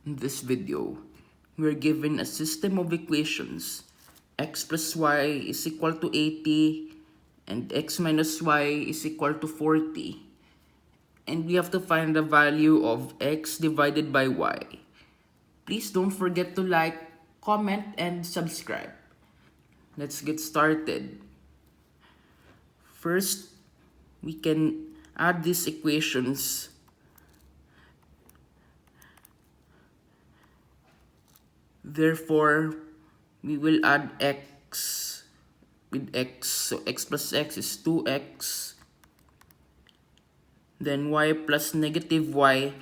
In this video, we are given a system of equations. X plus y is equal to 80 and x minus y is equal to 40. And we have to find the value of x divided by y. Please don't forget to like, comment, and subscribe. Let's get started. First, we can add these equations. Therefore, we will add x with x. So x plus x is 2x. Then y plus negative y,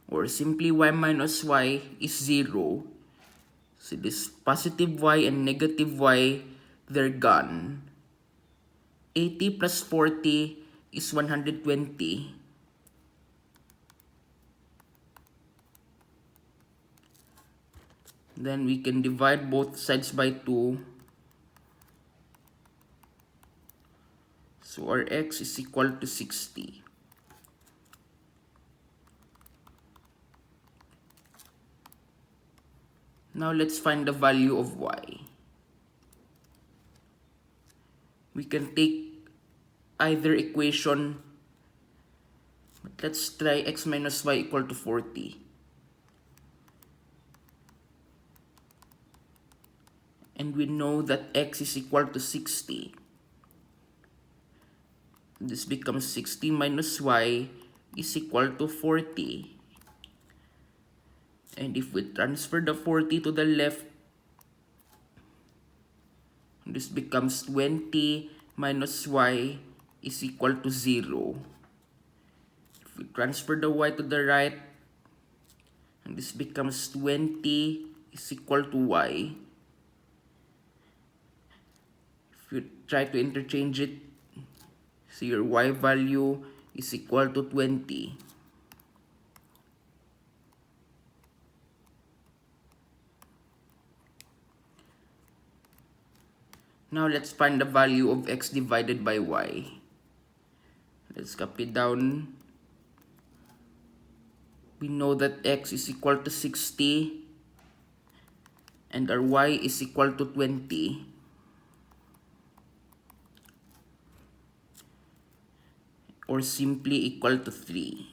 or simply y minus y, is 0. So this positive y and negative y, they're gone. 80 plus 40 is 120. Then we can divide both sides by 2. So our x is equal to 60. Now let's find the value of y. We can take either equation, but let's try x minus y equal to 40. And we know that x is equal to 60. This becomes 60 minus y is equal to 40. And if we transfer the 40 to the left, this becomes 20 minus y is equal to 0. If we transfer the y to the right, and this becomes 20 is equal to y. If you try to interchange it, so your y value is equal to 20. Now let's find the value of x divided by y. Let's copy down. We know that x is equal to 60 and our y is equal to 20. Or simply equal to 3.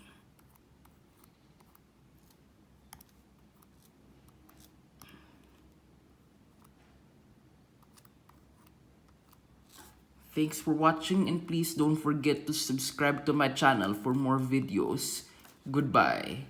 Thanks for watching, and please don't forget to subscribe to my channel for more videos. Goodbye.